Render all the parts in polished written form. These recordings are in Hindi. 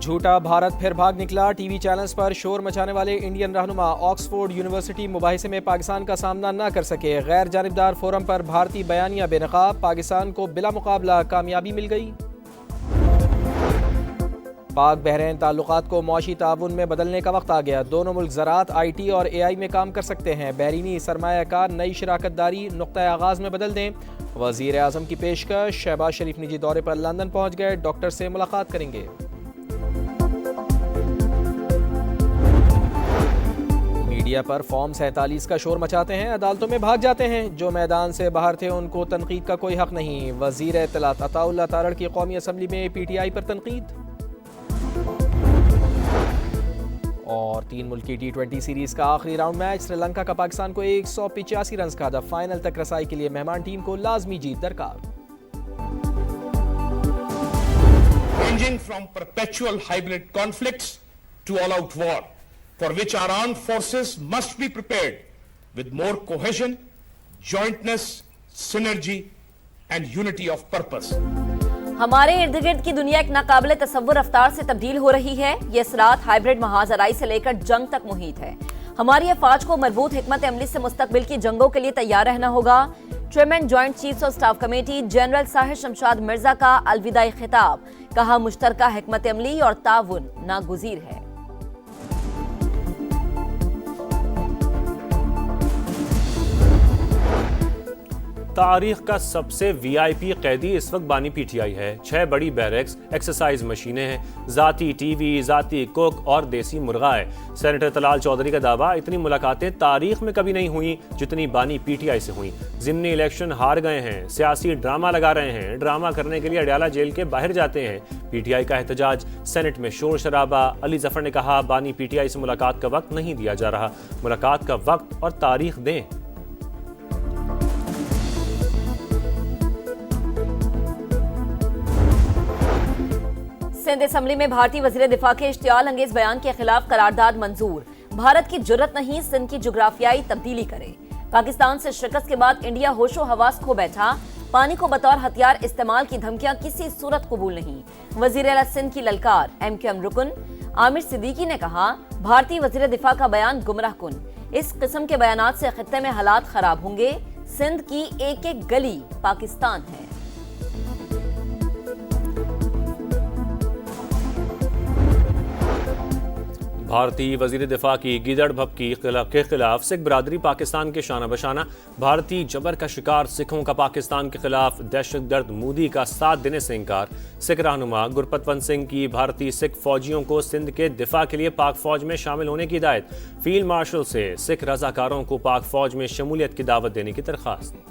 झूठा भारत फिर भाग निकला। टीवी चैनल्स पर शोर मचाने वाले इंडियन रहनुमा ऑक्सफोर्ड यूनिवर्सिटी मुबाहिसे में पाकिस्तान का सामना न कर सके। गैर जानिबदार फोरम पर भारतीय बयानिया बेनकाब। पाकिस्तान को बिला मुकाबला कामयाबी मिल गई। पाक बहरीन ताल्लुकात को मौशी ताउन में बदलने का वक्त आ गया। दोनों मुल्क ज़राअत, IT और AI में काम कर सकते हैं। बहरीनी सरमायाकार नई शराकतदारी नुक्ता आगाज़ में बदल दें। वज़ीर आज़म की पेशकश। शहबाज शरीफ निजी दौरे पर लंदन पहुँच गए। डॉक्टर से मुलाकात करेंगे। मीडिया पर फॉर्म 47 का शोर मचाते हैं, अदालतों में भाग जाते हैं। जो मैदान से बाहर थे उनको तनकीद का कोई हक नहीं। वज़ीर इत्तलात अताउल्लाह तारड़ की कौमी असम्बली में PTI पर तनकीद। और 3 मुल्की T20 सीरीज का आखिरी राउंड मैच। श्रीलंका का पाकिस्तान को 185 रन का हदफ। फाइनल तक रसाई के लिए मेहमान टीम को लाजमी जीत दरकार। Ranging from perpetual hybrid conflicts to all-out war, for which our armed forces must be prepared with more cohesion, jointness, synergy and unity of purpose. हमारे इर्द गिर्द की दुनिया एक नाकाबिले तसव्वुर रफ्तार से तब्दील हो रही है। ये असरात हाइब्रिड महाजराई से लेकर जंग तक मुहित है। हमारी अफवाज को मजबूत हिकमत अमली से मुस्तकबिल की जंगों के लिए तैयार रहना होगा। Chairman joint chiefs of staff committee general Sahir Shamshad Mirza का अलविदाई खिताब। कहा, मुश्तरका हिकमत अमली और ताउन नागुज़ीर है। तारीख का सबसे VIP कैदी इस वक्त बानी PTI है। 6 बड़ी बैरक्स, एक्सरसाइज मशीनें हैं, जाती TV, जाती कुक और देसी मुर्गा है। सेनेटर तलाल चौधरी का दावा, इतनी मुलाकातें तारीख में कभी नहीं हुई जितनी बानी PTI से हुई। ज़िमनी इलेक्शन हार गए हैं, सियासी ड्रामा लगा रहे हैं। ड्रामा करने के लिए अडयाला जेल के बाहर जाते हैं। PTI का एहतजाज, सेनेट में शोर शराबा। अली जफर ने कहा, बानी PTI से मुलाकात का वक्त नहीं दिया जा रहा। मुलाकात का वक्त और तारीख दें। सिंध असम्बली में भारतीय वजीर दिफा के इश्तियाल अंगेज बयान के खिलाफ करारदाद मंजूर। भारत की जुर्रत नहीं सिंध की जुग्राफियाई तब्दीली करे। पाकिस्तान से शिकस्त के बाद इंडिया होशो हवास खो बैठा। पानी को बतौर हथियार इस्तेमाल की धमकियां किसी सूरत कबूल नहीं। वजीर आला सिंध की ललकार। MQM रुकन आमिर सिद्दीकी ने कहा, भारतीय वजीर दिफा का बयान गुमराह कुन। इस किस्म के बयानात से खित्ते में हालात खराब होंगे। सिंध की एक एक गली पाकिस्तान है। भारतीय वजीर दिफा की गिदड़ भपकी के खिलाफ सिख बरादरी पाकिस्तान के शाना बशाना। भारतीय जबर का शिकार सिखों का पाकिस्तान के खिलाफ दहशतगर्द मोदी का साथ देने से इनकार। सिख रहनुमा गुरपतवंत सिंह की भारतीय सिख फौजियों को सिंध के दिफा के लिए पाक फौज में शामिल होने की हिदायत। फील्ड मार्शल से सिख रजाकारों को पाक फौज में शमूलियत की दावत देने की दरख्वास्त।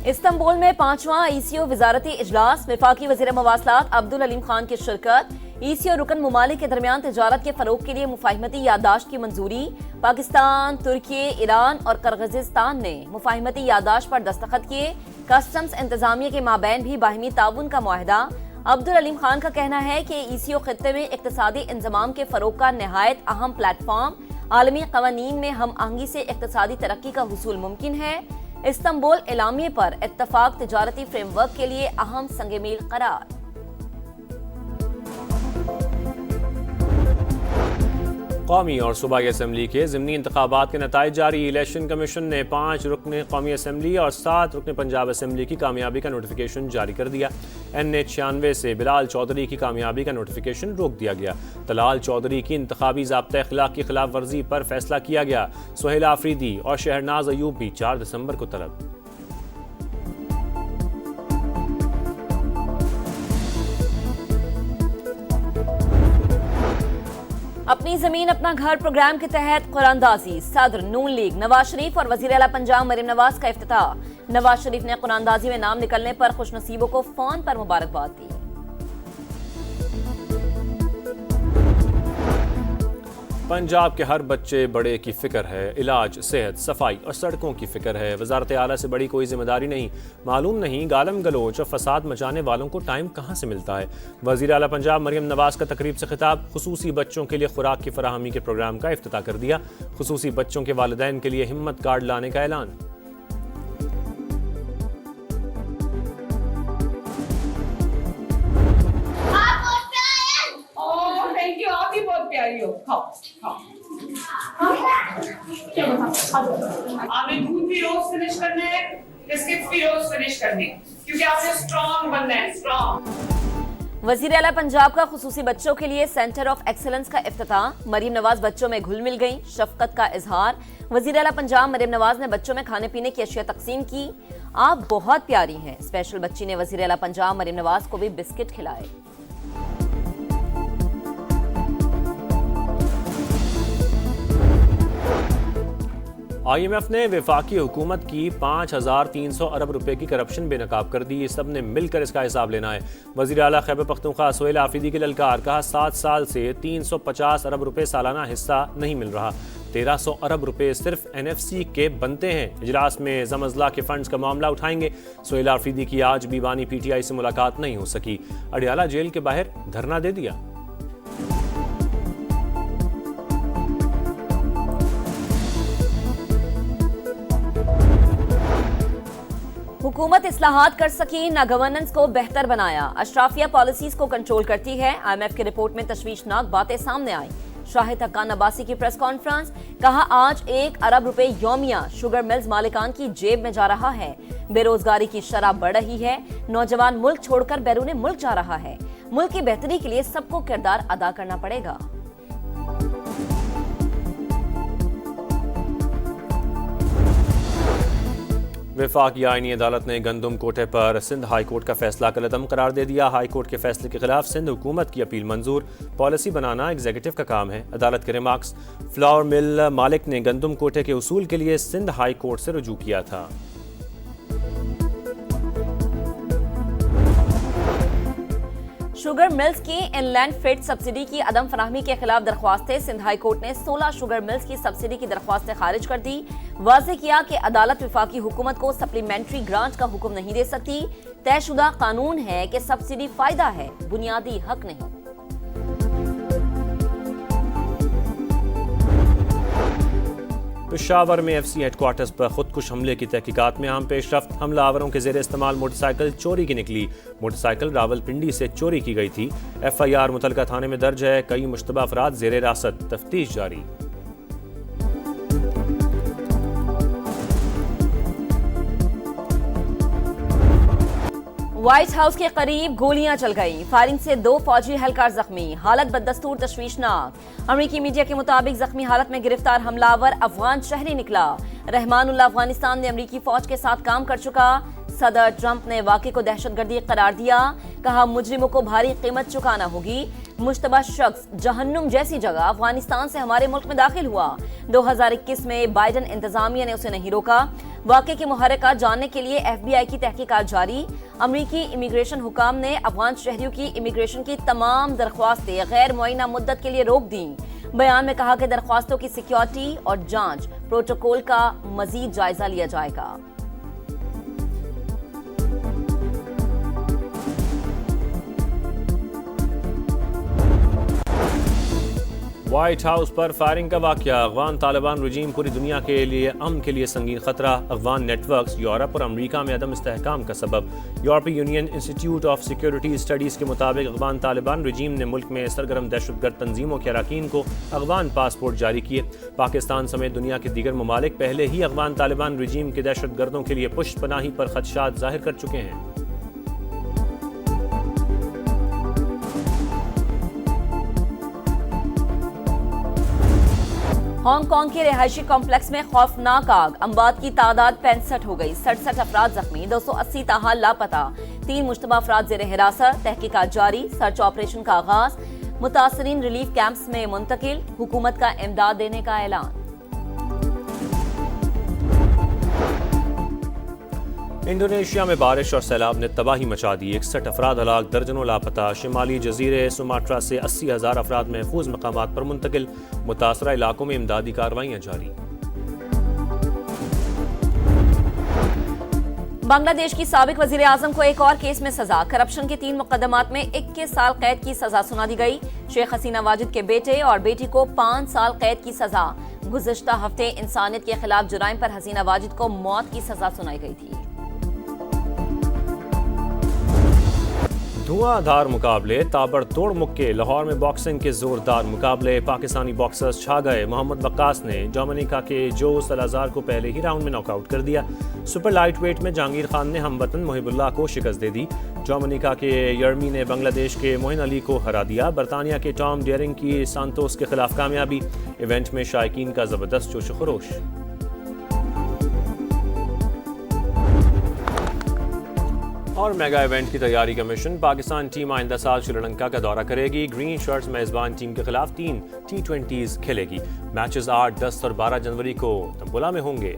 इस्तांबुल में 5वां ECO वजारती इजलास। वफाकी वजीर मवासलात अब्दुल अलीम खान की शिरकत। ECO रुकन मुमालिक के दरमियान तिजारत के फरोग के लिए मुफाहिमती याददाश्त की मंजूरी। पाकिस्तान, तुर्की, ईरान और किर्गिज़स्तान ने मुफाहिमती याददाश्त पर दस्तखत किए। कस्टम्स इंतजामिया के माबैन भी बाहिमी ताउन का मुआहदा। अब्दुल अलीम खान का कहना है कि ECO खित्ते में इक्तिसादी इंजमाम के फरोग का नहायत अहम प्लेटफॉर्म। आलमी कवानीन में हम आहंगी से इक्तिसादी तरक्की का हुसूल मुमकिन है। इस्तांबुल एलामिये पर इत्तफाक तिजारती फ्रेमवर्क के लिए अहम संग-ए-मील करार। कौमी और सूबाई असम्बली के ज़िमनी इंतखाबात के नताइज जारी। इलेक्शन कमीशन ने 5 रुकन कौमी असम्बली और 7 रुकन पंजाब असम्बली की कामयाबी का नोटिफिकेशन जारी कर दिया। NH96 से बिलाल चौधरी की कामयाबी का नोटिफिकेशन रोक दिया गया। तलाल चौधरी की इंतखाबी ज़ाब्ता अखलाक की खिलाफ वर्जी पर फैसला किया गया। सुहेल आफरीदी और शहरनाज अयूब भी 4 दिसंबर को तलब। अपनी जमीन अपना घर प्रोग्राम के तहत कुरानदाजी। सदर नून लीग नवाज शरीफ और वजीर आला पंजाब मरियम नवाज का इफ्तिताह। नवाज शरीफ ने कुरानदाजी में नाम निकलने पर खुशनसीबों को फोन पर मुबारकबाद दी। पंजाब के हर बच्चे बड़े की फिक्र है। इलाज, सेहत, सफाई और सड़कों की फिक्र है। वजारत आला से बड़ी कोई जिम्मेदारी नहीं। मालूम नहीं गालम गलोच और फसाद मचाने वालों को टाइम कहाँ से मिलता है। वजीर आला पंजाब मरियम नवाज का तकरीब से खिताब। खुसूसी बच्चों के लिए खुराक की फराहमी के प्रोग्राम का इफ्तिताह कर दिया। खुसूसी बच्चों के वालिदैन के लिए हिम्मत कार्ड लाने का ऐलान। हमें दूध भी रोज फिनिश करना है, बिस्किट्स भी रोज फिनिश करने हैं, क्योंकि आपने स्ट्रॉन्ग बनना है, स्ट्रॉन्ग। वजीर आला पंजाब का खुसूसी बच्चों के लिए सेंटर ऑफ एक्सीलेंस का इफ्तिताह। मरीम नवाज बच्चों में घुल मिल गई, शफकत का इजहार। वजीर आला पंजाब मरीम नवाज ने बच्चों में खाने पीने की अशिया तकसीम की। आप बहुत प्यारी हैं, स्पेशल बच्ची ने वजीर आला पंजाब मरीम नवाज को भी बिस्किट खिलाए। IMF ने वफाकी हुकूमत की 5300 अरब रुपए की करप्शन बेनकाब कर दी। सब ने मिलकर इसका हिसाब लेना है। वज़ीर आला खैबर पख्तूनख्वा सोहेल आफरीदी के ललकार, कहा 7 साल से 350 अरब रुपए सालाना हिस्सा नहीं मिल रहा। 1300 अरब रुपए सिर्फ NFC के बनते हैं। इजलास में ज़म-अज़ला के फंड्स का मामला उठाएंगे। सोहेल आफरीदी की आज भी बानी PTI से मुलाकात नहीं हो सकी। अडियाला जेल के बाहर धरना दे दिया। हुकूमत इस्लाहात कर सकी, ना गवर्नेंस को बेहतर बनाया। अशराफिया पॉलिसीज को कंट्रोल करती है। IMF की रिपोर्ट में तशवीशनाक बातें सामने आई। शाहिद हक्कान अब्बासी की प्रेस कॉन्फ्रेंस, कहा आज 1 अरब रुपए यौमिया शुगर मिल्स मालिकान की जेब में जा रहा है। बेरोजगारी की शरह बढ़ रही है। नौजवान मुल्क छोड़कर बैरूने मुल्क जा रहा है। मुल्क की बेहतरी के लिए सबको किरदार अदा करना पड़ेगा। वफाकी आईनी अदालत ने गंदम कोटे पर सिंध हाई कोर्ट का फैसला कलअदम करार दे दिया। हाई कोर्ट के फैसले के खिलाफ सिंध हुकूमत की अपील मंजूर। पॉलिसी बनाना एग्जीक्यूटिव का काम है। अदालत के रिमार्क्स, फ्लावर मिल मालिक ने गंदम कोटे के उसूल के लिए सिंध हाई कोर्ट से रुजू किया था। शुगर मिल्स की इनलैंड फ्रेट सब्सिडी की अदम फराहमी के खिलाफ दरख्वास्तें। सिंध हाई कोर्ट ने 16 शुगर मिल्स की सब्सिडी की दरख्वास्तें खारिज कर दी। वाज़ेह किया कि अदालत वफाकी हुकूमत को सप्लीमेंट्री ग्रांट का हुक्म नहीं दे सकती। तयशुदा कानून है कि सब्सिडी फायदा है, बुनियादी हक नहीं। पेशावर में FC हेडक्वार्टर्स पर खुदकुश हमले की तहकीकात में अहम पेशरफ्त। हमलावरों के जेर इस्तेमाल मोटरसाइकिल चोरी की निकली। मोटरसाइकिल रावलपिंडी से चोरी की गई थी। FIR मुतलका थाने में दर्ज है। कई मुश्तबा अफराद जेर हिरासत, तफ्तीश जारी। व्हाइट हाउस के करीब गोलियां चल गईं। फायरिंग से 2 फौजी एहलकार जख्मी। हालत बददस्तूर तशवीशनाक। अमेरिकी मीडिया के मुताबिक जख्मी हालत में गिरफ्तार हमलावर अफगान शहरी निकला। रहमानुल्लाह अफगानिस्तान में अमेरिकी फौज के साथ काम कर चुका। सदर ट्रंप ने वाक़े को दहशतगर्दी करार दिया। कहा मुजरिमों को भारी कीमत चुकाना होगी। मुश्तबा शख्स जहन्नुम जैसी जगह अफगानिस्तान से हमारे मुल्क में दाखिल हुआ। 2021 में बाइडन इंतजामिया ने उसे नहीं रोका। वाक़े की मुहर्रिकात जानने के लिए FBI की तहकीकात जारी। अमरीकी इमिग्रेशन हुकाम ने अफगान शहरियों की इमिग्रेशन की तमाम दरख्वास्तें गैर मुअय्यना मुद्दत के लिए रोक दी। बयान में कहा कि दरख्वास्तों की सिक्योरिटी और जांच प्रोटोकॉल का मजीद जायजा लिया जाएगा। व्हाइट हाउस पर फायरिंग का वाकया। अफगान तालिबान रजीम पूरी दुनिया के लिए अमन के लिए संगीन खतरा। अफगान नेटवर्क्स यूरोप और अमेरिका में अदम इस्तेहकाम का सबब। यूरोपीय union institute of security studies के मुताबिक अफगान तालिबान रजीम ने मुल्क में सरगर्म दहशतगर्द तंजीमों के अरकान को अफगान पासपोर्ट जारी किए। पाकिस्तान समेत दुनिया के दीगर ममालिक पहले ही अफगान तालिबान रजीम के दहशतगर्दों के लिए पुष्ट पनाही पर खदशात जाहिर कर चुके हैं। हांगकांग के रिहायशी कॉम्प्लेक्स में खौफनाक आग। अमवात की तादाद 65 हो गई। 67 अफराद जख्मी, 280 ताहाल लापता। 3 मुश्तबा अफराद जेर हिरासत। तहकीकात जारी। सर्च ऑपरेशन का आगाज। मुतासरीन रिलीफ कैंप्स में मुंतकिल। हुकूमत का इमदाद देने का ऐलान। इंडोनेशिया में बारिश और सैलाब ने तबाही मचा दी। 61 अफराद हलाक, दर्जनों लापता। शिमाली जजीरे सुमात्रा से 80,000 अफराद महफूज मकामात पर मुंतकिल। मुतासरा इलाकों में इमदादी कार्रवाइयाँ जारी। बांग्लादेश की साबिक वजीर आजम को एक और केस में सजा। करप्शन के 3 मुकदमात में 21 साल कैद की सजा सुना दी गई। शेख हसीना वाजिद के बेटे और बेटी को 5 साल कैद की सजा। गुज़िश्ता हफ्ते इंसानियत के खिलाफ जुराइम पर हसीना वाजिद को मौत की सजा सुनाई गई थी। धुआंधार मुकाबले, ताबड़तोड़ मुक्के, लाहौर में बॉक्सिंग के जोरदार मुकाबले, पाकिस्तानी बॉक्सर्स छा गए। मोहम्मद वक्कास ने डोमिनिका के जो सलाजार को पहले ही राउंड में नॉकआउट कर दिया। सुपर लाइट वेट में जहांगीर खान ने हमवतन मुहिबुल्लाह को शिकस्त दे दी। डोमिनिका के यर्मी ने बांग्लादेश के मोइन अली को हरा दिया। बरतानिया के टॉम डेयरिंग की सांतोस के खिलाफ कामयाबी। इवेंट में शायकीन का जबरदस्त जोश खरोश। और मेगा इवेंट की तैयारी का मिशन, पाकिस्तान टीम आइंदा साल श्रीलंका का दौरा करेगी। ग्रीन शर्ट्स मेजबान टीम के खिलाफ 3 T20s खेलेगी। मैचेस 8, 10 और 12 जनवरी को तंबोला में होंगे।